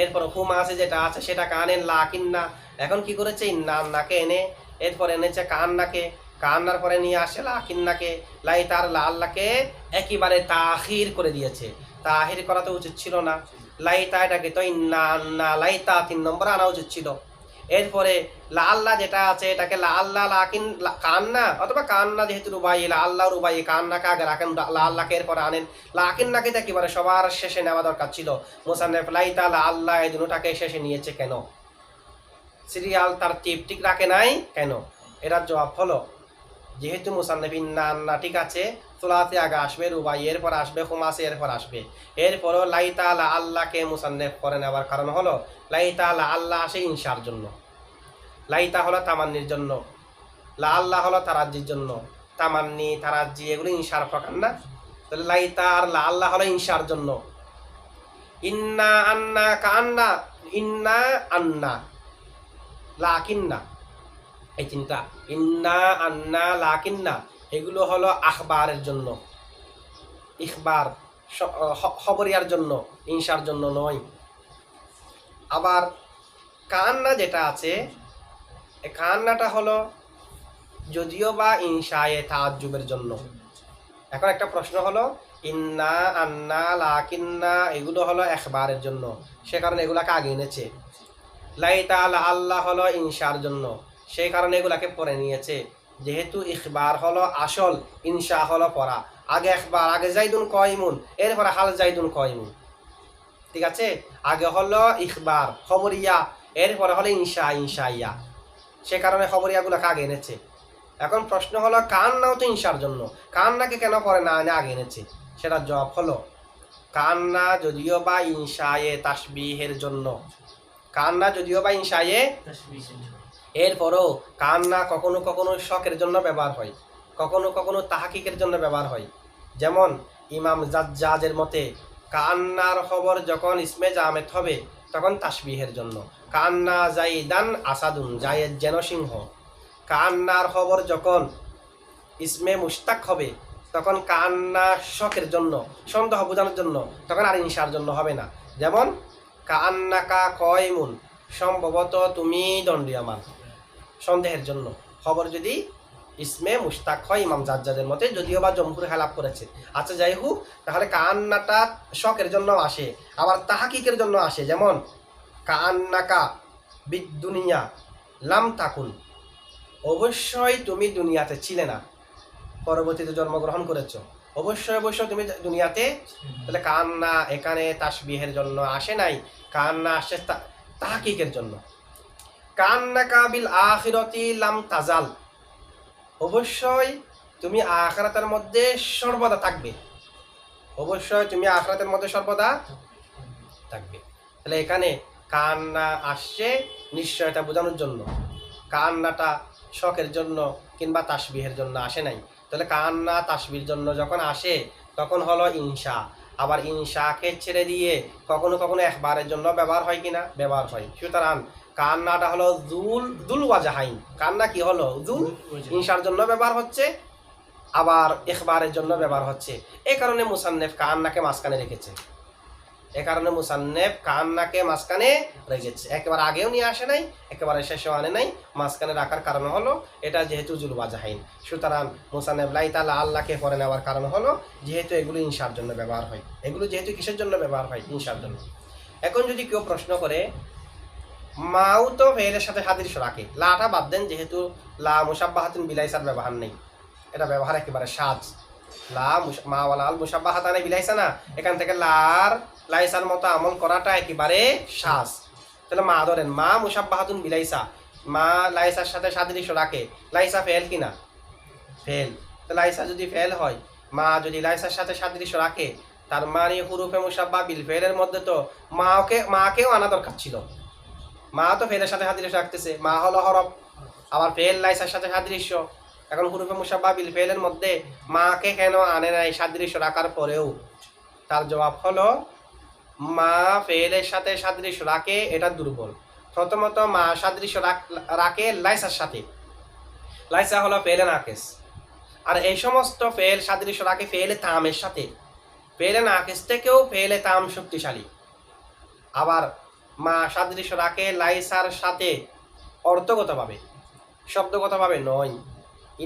এরপর হুমাসি যেটা আছে সেটাকে আনেন লাকিন্না। এখন কি করেছে, ইন্না আন্নাকে এনে এরপর এনেছে কান্নাকে, কান্নার পরে নিয়ে আসে লাকিন্নাকে, লাইতার লা আল্লাহকে একেবারে তাখির করে দিয়েছে। তাহির করা তো উচিত ছিল না। লাইতা এটাকে তো ইন্না আন্না লাইতা 3 নম্বর আনা উচিত ছিল। এরপরে লা আল্লাহ যেটা আছে এটাকে লা আল্লাহ লাকিন কান্না, অথবা কান্না যেহেতু রুবাই, লা আল্লাহ রুবাই, কান্নাকে আগে রাখেন, লা আল্লাহকে এরপরে আনেন লাকিন্নাকে তো একেবারে সবার শেষে নেওয়া দরকার ছিল। মুসান্নেফ লাইতা লা আল্লাহ এই দুটাকে শেষে নিয়েছে কেন? সিরিয়াল তার ঠিক রাখে নাই কেন? এটার জবাব হলো, যেহেতু মুসান্নেফ ইন্না আন্না, ঠিক আছে, সুলাসি আগে আসবে, রুবাই এরপর আসবে, হুমাসি এরপর আসবে। এরপরও লাইতা লা আল্লাহকে মুসান্নেফ করে নেওয়ার কারণ হলো লাইতা লা আল্লাহ আসে ইনশার জন্য, লাইতা হলো তামান্নির জন্য, লা আল্লাহ হলো তারাজ্জির জন্য। তামান্নি তারাজ্জি এগুলো ইনশার প্রকার না, তাহলে লাইতা আর লা আল্লাহ হলো ইনশার জন্য। ইন্না আন্না কান্না, ইন্না আন্না লাকিন্না, এই চিন্তা ইন্না আন্না লাকিন্না এগুলো হলো আখবারের জন্য, ইখবার খবরিয়ার জন্য, ইনশার জন্য নয়। আবার কান্না যেটা আছে, কান্নাটা হলো যদিও বা ইনশায়ে তাআজ্জুবের জন্য। এখন একটা প্রশ্ন হলো, ইন্না আন্না লাকিন্না এগুলো হলো ইখবারের জন্য, সে কারণে এগুলাকে আগে এনেছে। লাইতা লা আল্লাহ হলো ইনশার জন্য, সেই কারণে এগুলাকে পরে নিয়েছে। যেহেতু ইখবার হলো আসল, ইনশা হলো পড়া। আগে ইখবার, আগে জাইদুন কয়মুন, এরপরে হাল জাইদুন কয়মুন, ঠিক আছে, আগে হলো ইখবার খবরিয়া, এরপরে হলো ইনশা ইনশাইয়া, সে কারণে খবরিয়াগুলোকে আগে এনেছে। এখন প্রশ্ন হলো কান্নাও তো ইনশার জন্য, কান্নাকে কেন পরে না এনে আগে এনেছে? সেটার জবাব হলো, কান্না যদিও বা ইনশায়ে তাসবিহের জন্য, কান্না যদিও বা ইনশায়ে, এরপরও কান্না কখনো কখনো শখের জন্য ব্যবহার হয়, কখনো কখনো তাহকিকের জন্য ব্যবহার হয়। যেমন ইমাম জাজ্জাজের মতে কান্নার খবর যখন ইসমে জামেদ হবে তখন তাসবিহের জন্য। কান্না জাইদান আসাদুন, জায়েদ যেন সিংহ। কান্নার খবর যখন ইসমে মুশতাক হবে তখন কান্না শখের জন্য, সন্দেহ বোঝানোর জন্য, তখন আর ইনশার জন্য হবে না। যেমন কান্নাকা কয়মুন, সম্ভবত তুমি দণ্ডীয়মান, সন্দেহের জন্য খবর যদি ইসমে মুশতাক হয় ইমাম জাজ্জাজের মতে, যদিও বা জমহুর হেলাপ করেছে। আচ্ছা যাই হোক, তাহলে কান্নাটা শখের জন্য আসে, আবার তাহাকিকের জন্য আসে। যেমন কান্নাকা বিদ্দুনিয়া লাম তাকুন, অবশ্যই তুমি দুনিয়াতে ছিলে না, পরবর্তীতে জন্মগ্রহণ করেছ, অবশ্যই অবশ্যই তুমি দুনিয়াতে। তাহলে কান্না এখানে তাসবিহের জন্য আসে নাই, কান্না আসে তাহকিকের জন্য। কান্নাকা বিল আখিরাতি লাম তাজাল, অবশ্যই তুমি আখিরাতের মধ্যে সর্বদা থাকবে, অবশ্যই তুমি আখিরাতের মধ্যে সর্বদা থাকবে। তাহলে এখানে কান্না আসছে নিশ্চয়তা বোঝানোর জন্য, কান্নাটা শখের জন্য কিংবা তাসবিহের জন্য আসে নাই। তাহলে কান্না তাসবির জন্য যখন আসে তখন হলো ইনশা। আবার ইনশাকে ছেড়ে দিয়ে কখনো কখনো একবারের জন্য ব্যবহার হয় কিনা, ব্যবহার হয়। সুতরাং কান্নাটা হলো দুল ওয়াজাহাইন, কান্না কি হলো দুল, ইনশার জন্য ব্যবহার হচ্ছে, আবার ইখবারের জন্য ব্যবহার হচ্ছে। এই কারণে মুসান্নেফ কান্নাকে মাঝখানে রেখেছে, এ কারণে মুসান্নেফ কান্নাকে মাঝখানে রেখেছে। একেবারে আগেও নিয়ে আসে নাই, একেবারে শেষেও আনে নাই, মাঝখানে রাখার কারণ হলো এটা যেহেতু জুল ওয়াজাহাইন। সুতরাং মুসান্নেফ লাইতা লা আল্লাহকে পরে নেওয়ার কারণ হলো যেহেতু এগুলো ইনশার জন্য ব্যবহার হয়, এগুলো যেহেতু কিসের জন্য ব্যবহার হয়, ইনশার জন্য। এখন যদি কেউ প্রশ্ন করে, মাও তো ফেলের সাথে হাদিস রাখে, লাটা বাদ দেন, যেহেতু লা মুসাব্বাহাতুন বিলাইসার ব্যবহার নেই, এটা ব্যবহার একেবারে সাজ। লা মা ওয়ালা আল মুসাব্বাহাতানে বিলাইসা না, এখান থেকে লার লাইসার মতো আমল করাটা একেবারে সাজ। তাহলে মা ধরেন মা মুসাব্বাহাতুন বিলাইসা, মা লাইসার সাথে সাদৃশ্য রাখে, লাইসা ফেল কিনা, ফেল। তো লাইসা যদি ফেল হয়, মা যদি লাইসার সাথে সাদৃশ্য রাখে, তার মানে হুরুফে মুসাব্বাহ বিল ফেলের মধ্যে তো মাকেও আনা দরকার ছিল। মা তো ফেলের সাথে সাদৃশ্য রাখতেছে, মা হলো হরফ, আবার ফেল লাইসার সাথে সাদৃশ্য। এখন হুরুফে মুসাব্বাহ বিল ফেলের মধ্যে মাকে কেন আনে নাই সাদৃশ্য রাখার পরেও? তার জবাব হলো মা ফেলের সাথে সাদৃশ্য রাখে, এটা দুর্বল। প্রথমত মা সাদৃশ্য রাখে লাইসার সাথে, লাইসা হলো ফেলে নাকেস, আর এই সমস্ত ফেল সাদৃশ্য রাখে ফেলে তামের সাথে। ফেলে নাকেস থেকেও ফেলে তাম শক্তিশালী। আবার মা সাদৃশ্য রাখে লাইসার সাথে অর্থগতভাবে, শব্দগতভাবে নয়।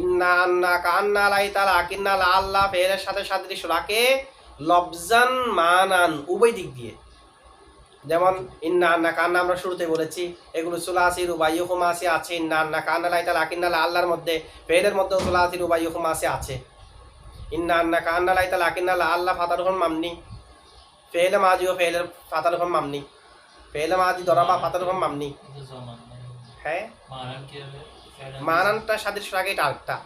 ইন্না আন্না কান্না লাইতা লাকিন্না লা আল্লাহ ফেলের সাথে সাদৃশ্য রাখে লফজান মানান উভয় দিক দিয়ে। যেমন ইন্না আন্না কান্না আমরা শুরুতে বলেছি, এগুলো সুলাসি রুবাই হুমাসি আছে। ইন্না আন্না কান্না লাইতা লাকিন্না লা আল্লাহর মধ্যে ফেলের মধ্যে সুলাসি রুবাই হুমাসি আছে। ইন্না আন্না কান্না লাইতা লাকিন্না লা আল্লাহ ফাতারুহুম মামনি, ফেলে মাজি ও ফেলের ফাতারুহুম মামনি, ফেলে মাজি দরাবা ফাতারুহুম মামনি। হ্যাঁ, মানানটা সাদৃশ্য রাখে, এটা আরেকটা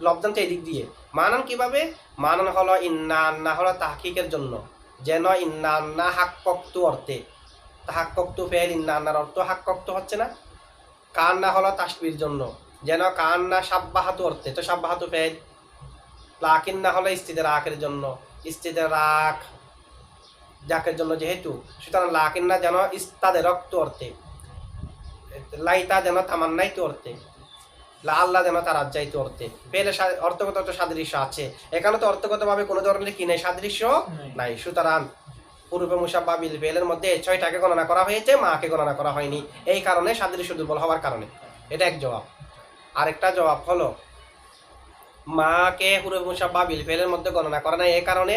লফজান তো এদিক দিয়ে। মানান কিভাবে? মানান হলো ইন্না আন্না হলো তাহকিকের জন্য, যেন ইন্না আন্না হাক্কক্তু অর্থে, তাহাক্কক্তু ফেল ইন্না আন্নার অর্থ হাক্কক্তু হচ্ছে না। কান্না হলো তাসবির জন্য, যেন কান্না সাব্বাহাতু অর্থে, তো সাব্বাহাতু ফেল। লাকিন্না হলো ইস্তিদরাকের জন্য, ইস্তিদরাক যাকের জন্য যেহেতু, সুতরাং লাকিন্না যেন ইস্তাদে রক্ত অর্থে, লাইতা যেন তামান্নাই তো অর্থে, আল্লাহ যেন তার রাজ্যায়িত অর্থে। ফেলে অর্থগত তো সাদৃশ্য আছে, এখানে তো অর্থগতভাবে কোনো ধরনের কি নেই, সাদৃশ্য নাই। সুতরাং হুরুফে মুসাব্বাহ বিল ফেলের মধ্যে 6টাকে গণনা করা হয়েছে, মাকে গণনা করা হয়নি, এই কারণে সাদৃশ্য দুর্বল হওয়ার কারণে। এটা এক জবাব। আরেকটা জবাব হলো মাকে হুরুফে মুসাব্বাহ বিল ফেলের মধ্যে গণনা করা নাই, এই কারণে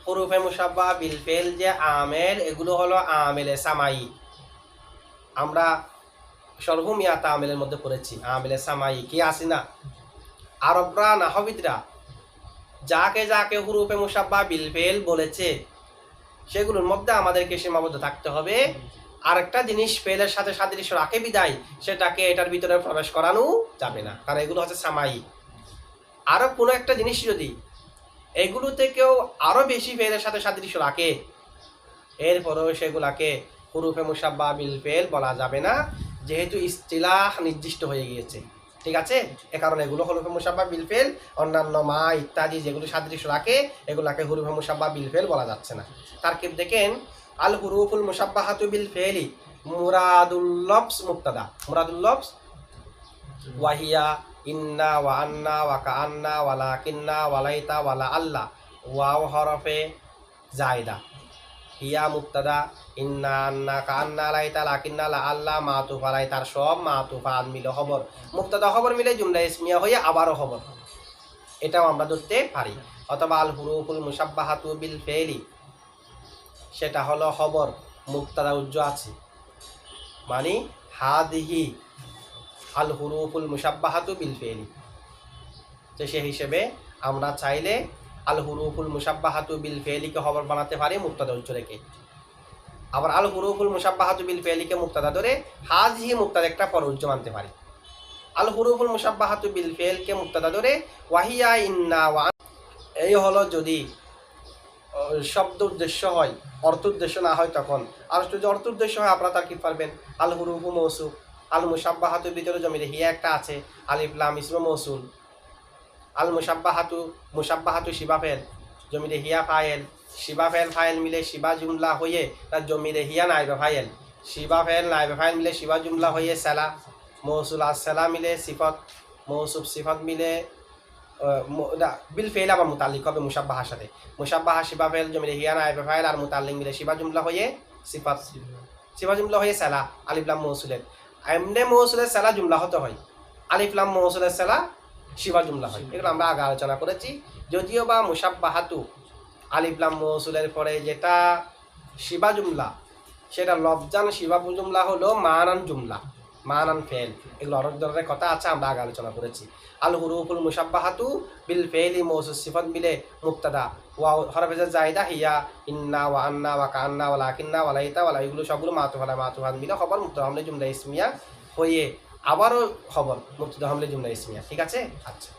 হুরুফে মুসাব্বাহ বিল ফেল যে আমেল, এগুলো হলো আমেলে সামাই। আমরা সরহুমিয়াত আমেলের মধ্যে পড়েছি, আমেলে সামাই কি আসি না। আরবরা নাহবিদরা যাকে যাকে হুরুফে মুসাব্বাহ বিল ফেল বলেছে সেগুলোর মধ্যে আমাদেরকে সীমাবদ্ধ থাকতে হবে। আরেকটা জিনিস ফেলের সাথে সাদৃশ্য রাখে বিদায় সেটাকে এটার ভিতরে প্রবেশ করানো যাবে না, কারণ এগুলো হচ্ছে সামাই। আরো কোনো একটা জিনিস যদি এগুলো থেকেও আরো বেশি ফেলের সাথে সাদৃশ্য রাখে, এরপরেও সেগুলাকে হুরুফে মুসাব্বাহ বিল ফেল বলা যাবে না, যেহেতু ইস্তিলাহ নির্দিষ্ট হয়ে গিয়েছে। ঠিক আছে, এ কারণে এগুলো হুরুফে মুসাব্বাহ বিল ফেল। অন্যান্য মা ইত্যাদি যেগুলো সাদৃশ্য রাখে এগুলাকে হুরুফে মুসাব্বাহ বিল ফেল বলা যাচ্ছে না। তারকিব দেখেন, আল হুরুফুল মুসাব্বাহাতু বিল ফেলি মুরাদুল লফজ মুবতাদা, মুরাদুল লফজ ওয়াহিয়া ইন্না ওয়া আন্না ওয়া কাআন্না ওয়া লাকিন্না ওয়া লাইতা ওয়া লা আল্লাহ ওয়াও হরফে জায়দা, হিয়া মুবতাদা, ইন্না আন্না কান্না লাইতা লাকিন্না লা আল্লাহ মাতুফ আলাই, তার সব মাতুফাত মিলে খবর, মুবতাদা খবর মিলে জুমলা ইসমিয়া হয়ে আবারও খবর, এটাও আমরা ধরতে পারি। অথবা আল হুরুফুল মুসাব্বাহাতু বিল ফেলি, সেটা হলো খবর মুবতাদা উজ্জ আছে, মানে হাদিহি আল হুরুফুল মুসাব্বাহাতু বিল ফেলি। তো সেই হিসেবে আমরা চাইলে আল হুরুফুল মুসাব্বাহাতু বিল ফেলিকে খবর বানাতে পারি মুবতাদা উজ্জ রেখে। আবার আল হুরুফুল মুসাব্বাহাতু বিল ফেলিকে মুবতাদা ধরে হাজিহি মুবতাদা একটা পর উজ্জ মানতে পারি। আল হুরুফুল মুসাব্বাহাতু বিল ফেলকে মুবতাদা ধরে ওয়াহিয়া ইন্না ওয়া, এই হলো যদি শব্দ উদ্দেশ্য হয়, অর্থ উদ্দেশ্য না হয় তখন। আর যদি অর্থ উদ্দেশ্য হয় আপনারা তার কি পারবেন, আল হুরুফু মৌসুফ, আল মুসাব্বাহাতুর ভিতরে জমিরে হিয়া একটা আছে, আলিফ লাম ইসমে মৌসুল, আল মুসাব্বাহাতু, মুসাব্বাহাতু শিবা ফেল, জমিরে হিয়া ফায়েল, শিবা ফেল ফায়েল মিলে শিবা জুমলা হয়ে তার জমিরে হিয়া নাইবে ফায়েল, শিবা ফেল নাইবে ফায়েল মিলে শিবা জুমলা হয়ে সেলা, মৌসুল আর সেলা মিলে সিফত, মৌসুফ সিফত মিলে বিল ফেল আবার মুতাল্লিক হবে মুসাব্বাহার সাথে, মুসাব্বাহা শিবা ফেল জমিরে হিয়া নাইবে ফায়েল আর মুতাল্লিক মিলে শিবা জুমলা হয়ে সিফত, শিবা জুমলা হয়ে সেলা, আলিফ লাম মৌসুলের, এমনে মৌসুলের সেলা জুমলা হতে হয়, আলিফ লাম মৌসুলের সেলা শিবা জুমলা হয়। এগুলো আমরা আগে আলোচনা করেছি। যদিও বা মুসাব্বাহাতু আলিফ লাম মৌসুলের পরে যেটা শিবা জুমলা সেটা লফজান শিবা জুমলা হলো মানান জুমলা, মানান ফেল, এগুলো অনেক ধরনের কথা আছে, আমরা আগে আলোচনা করেছি। আল হুরুফুল মুসাব্বাহাতু বিল ফেলি মৌসুল সিফত মিলে মুবতাদা ওয়া হরফে জায়দা হিয়া ইন্না ওয়া আন্না ওয়া কান্না ওয়া লাকিন্না ওয়া লাইতা ওয়া এগুলো সবগুলো মাতুফালা মাতুফাত মিলে খবর মুবতাদা হামলে জুমলা ইসমিয়া হয়ে আবারও খবর মুবতাদা হামলে জুমলা ইসমিয়া। ঠিক আছে, আচ্ছা।